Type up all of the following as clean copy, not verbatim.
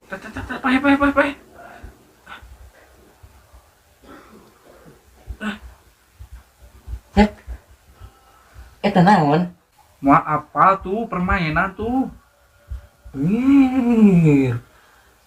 Pahe. Sep. Naon? Mau apa tuh permainan tuh?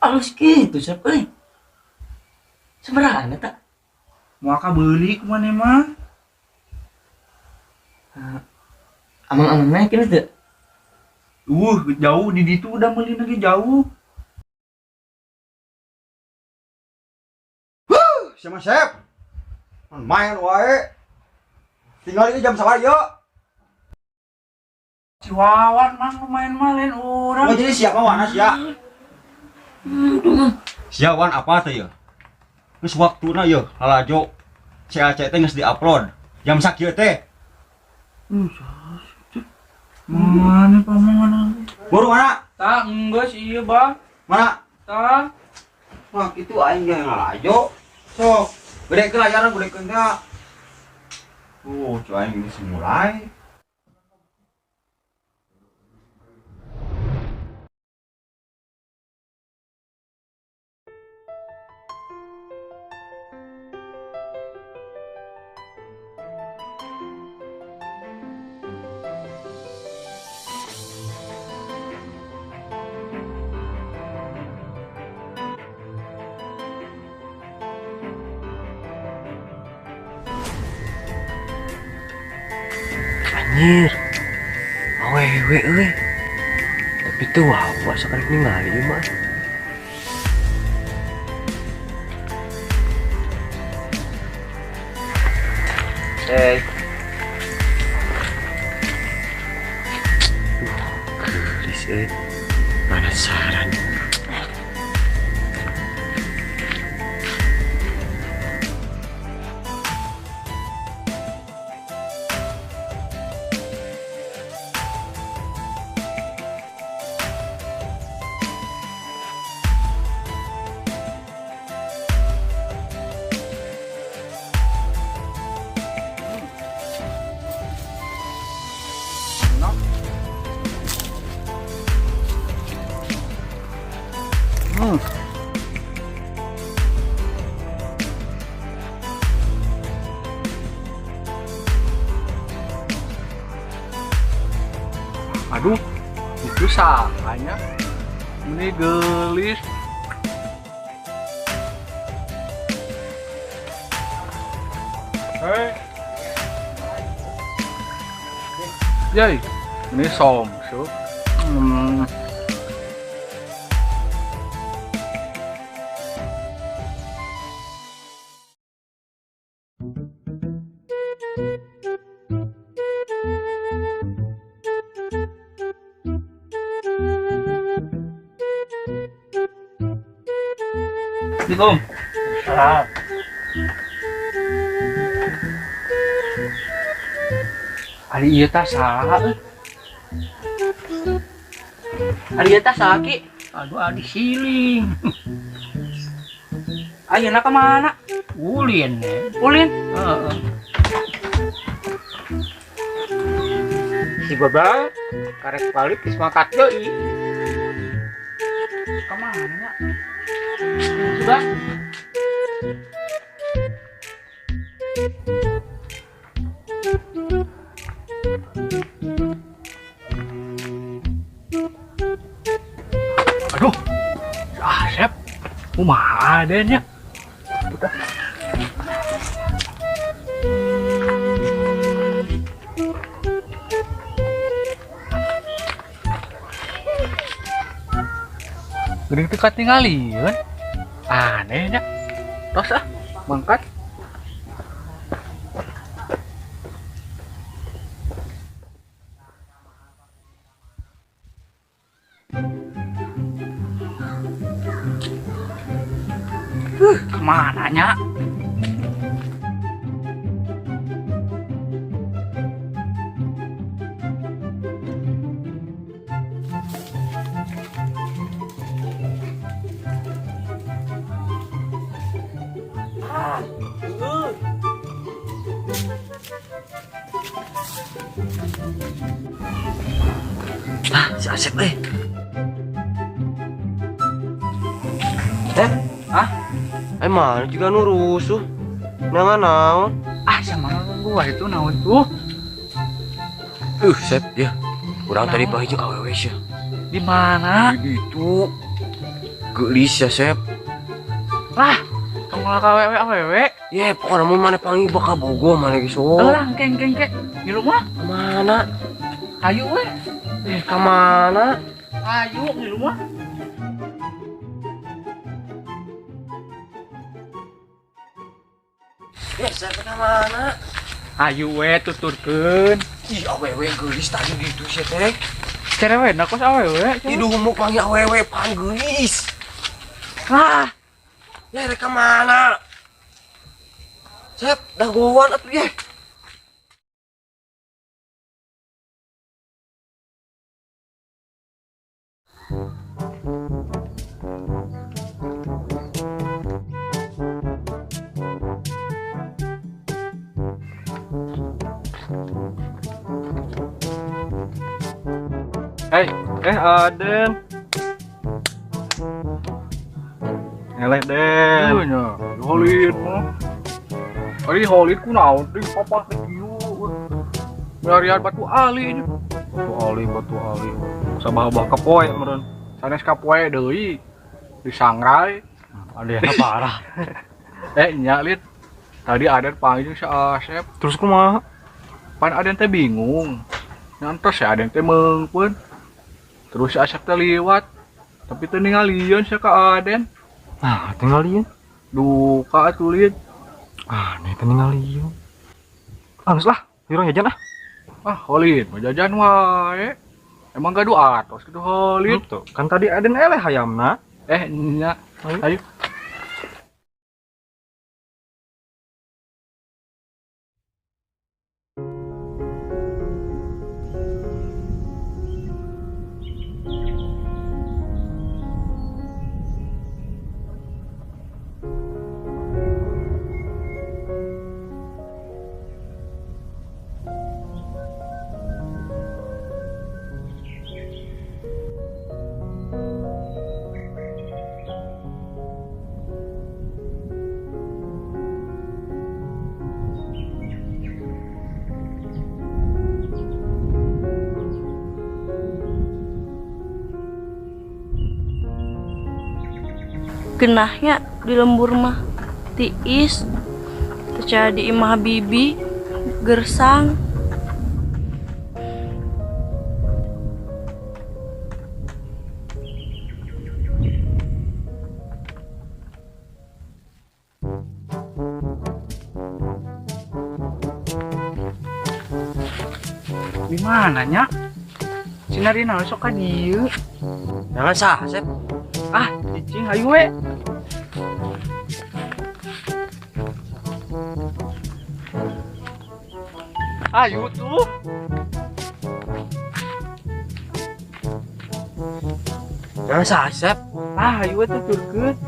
Halus gitu, Sep euy. Sabaraha eta? Mau beli kemana mah? Amang-amang naik ini teu? Jauh di situ udah beli lagi jauh. Siapa Sep? Main wae. Tinggal ini jam sabar yuk. Si Wawan mah main orang. Oh, jadi siapa wana sia? Siawan apa teh ya? Geus waktuna ya halajo. CAC teh geus di-upload. Jam sakieu teh. Mana pamangan? Buru mana? Tak enggak sih iya bang. Mana? Tak. Wah, itu aing yang ngalajo. Sok, gede layaran gede teh. Coba aing geus mulai. Anjir. Awewe euy. Tapi tuh wah sakarek ningali ieu mah. Gelis euy. Penasaran. Aduh, itu sahanya. Ini gelis. Hei. Yai, ini somsu. Assalamualaikum. Salam. Ari ieu tah saha euy? Ari eta saki. Aduh adi siling. Ayeuna ka mana? Ulin ya. Ulin. Heeh. Si Baba karek balik geus mangkat deui. Ka mana nya? Sudah. Aduh. Sep. Kumaha adanya? Gering teu katingalieun. Aneh nya. Tos mangkat. Kemana nya? Si Asep Sep, mana juga nu rusuh. Nangan naon? Sama gua itu naon tuh? Sep, ya. Kurang tadi pagi jeung awewe sih. Di mana? Itu gelis ya, Sep. Lah, kamu lah awewe. Ya, pokoknya mau mana panggil bakal bogo mana geus. Elang keng di rumah. Kemana? Ayo we. Kemana? Ayo di rumah. Ya, Sep kemana? Ayo we tuturkeun. Ih, awewe gelis tadi gitu sih, teh. Cerewet kos awewe. Hidup mau panggil awewe pan gelis. Ah, Ya, rek kemana? Sep, dah gowan atuh ya. Aden. Ngeleh Den. Iya nya, Holid mah. Ari Holid ku naon deui papa teh kieu. Nyarian batu ali nya. Batu ali. Sabah-bah kapoe meureun. Sanes kapoe deui. Disangrai. Ada parah. Nya Lid. Tadi Aden panggil si Asep. Terus kumaha? Pan Aden teh bingung. Ngantos si Aden teh meungpeun. Terus si Asep teh liwat. Tapi teu ningalieun si ka Aden. Nah, tinggal lieu. Duka atuh Lid. Nih tinggal lieu. Geus lah, hirang jajan ah. Holid mah jajan wae. Emang gaduh atos kitu Holid. Tuh, kan tadi Aden eleh hayamna. Nya. Ayo. Genahnya di lembur mah tiis terjadi imah bibi gersang. Di mananya? Sinarina sok ka dieu. Jangan sah, Sep. Cicing hayu we. Ayo tuh. Jangan sah, Sep. Ayo we tuturkeun.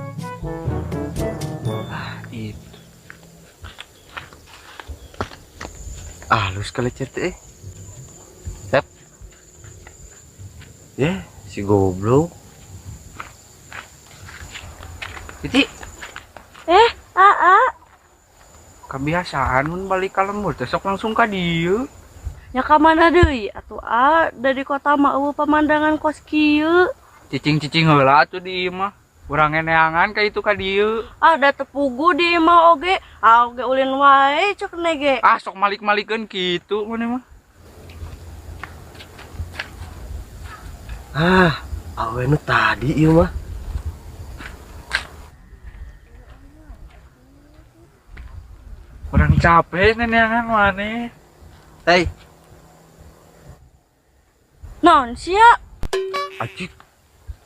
Itu. Halus kali cet Sep. Ya, si goblok. Titi, kebiasaan mun balik ka lembur teh sok langsung ka dieu. Ya ka mana deui atuh dari kota mah eueuh pemandangan kos kieu. Cicing-cicing heula atuh di ieu mah. Urang ngeneangan ka itu ka dieu. Ada tepugu di imah oge, oge ulin wae cek nege. Sok malik-malikeun kitu maneh mah. Awe nu tadi ieu mah. Urang capek neneangan maneh. Hei, Naon sia? acik.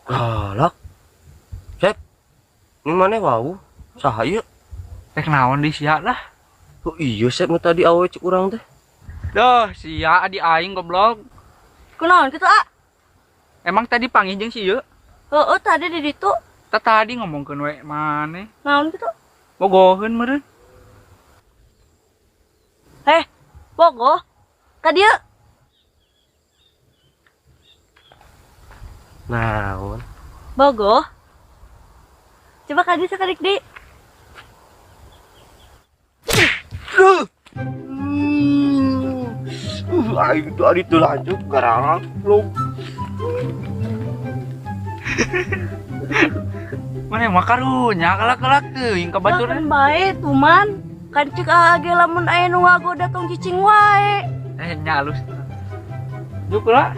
Galak. Sep. Ning maneh wau? Saha ieu? Teh naon di sia lah. Oh iya, Sep nu tadi awe cek urang teh. Duh, sia adi aing goblok. Kunaon kitu Emang tadi panggil jeung si ieu? Heeh tadi di ditu. Tadi ngomongkeun we maneh. Naon kitu? Bogoheun meureun. Bogoh ka dieu. Naon? Bogoh. Coba kadi sekali di. Aing tuh adi tuh lanjut garang belum. Mana makarunya kalak-kalak tuh yang kebatur. Kan baik tuman. Kan cek age lamun aya nu ngagoda tong cicing wae. Nyalus. Juk lah.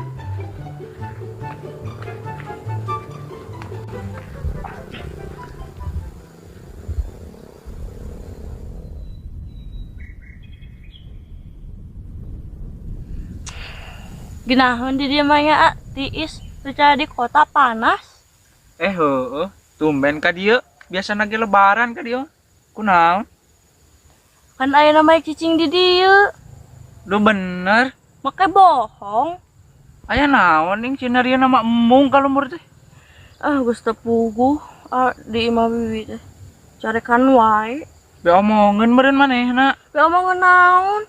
Ginaheun di dieu mah nya tiis percaya di kota panas. Heueuh, tumben ka dieu. Biasa lagi lebaran ka dieu. Kunaon? Kan aya namanya cicing di dieu. Lu bener. Make bohong. Aya naon ning sinario nama emung kalau menurut teh. Geus teu puguh di imah bibi teh. Carekan wae. Be omongeun meureun manehna. Be omongeun naon?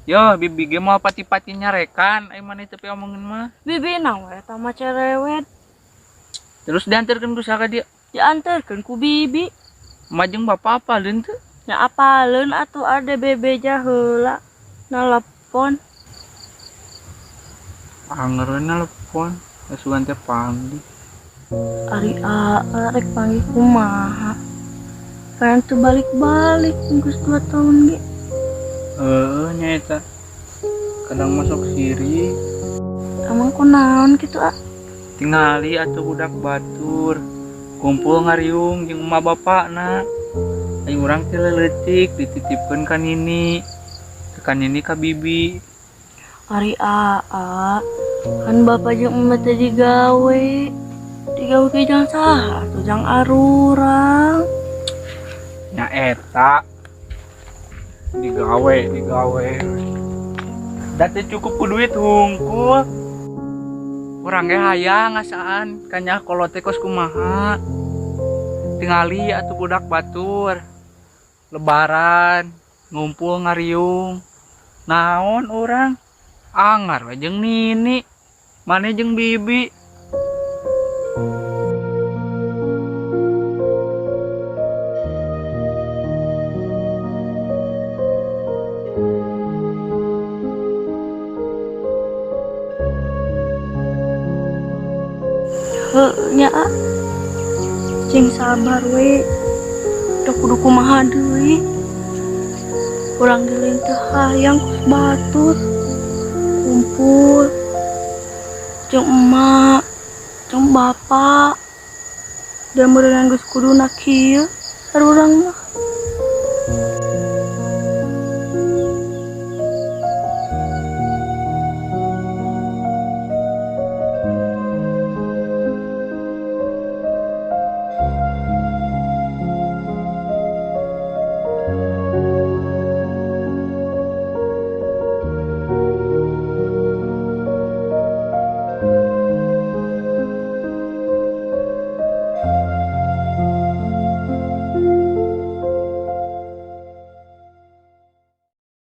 Yo, bibi ge mau pati-pati nyarekan, ai maneh teh pe omongeun mah. Bibi na we eta mah cerewet. Terus diantarkeun ku saha dia? Dianterkeun ku bibi. Majeng bapak apaleun teu? Nya apaleun atuh ada bebeja heula. Nelepon. Anger we nelpon, asuhan teh panggil. Ari rek panggil kumaha. Pengen tuh balik-balik geus 2 tahun ge. Nyaeta. Kadang masuk siri, Emang kunaon kitu tingali atuh budak batur. Kumpul ngariung jeung emak bapakna. Ai urang teh leutik dititipkeun ka Nini. Tekan Nini ka bibi. Ari kan bapak jeung emak teh digawe. Digawe ke jang saha atuh jang arurang. Nyaeta. Digawe. Da teh cukup ku duit hungkul. Urang ge hayang ngasaan kanya kolot teh kos kumaha. Tingali atuh budak batur. Lebaran, ngumpul ngariung. Naon urang? Angar we jeung Nini. Mane jeung bibi. Nya cing sabar we. Da kudu kumaha deui. Urang geuleuh teh hayang kos batur. Kumpul jeung emak, jeung bapak. Da meureun geus kuduna kieu sarurang mah.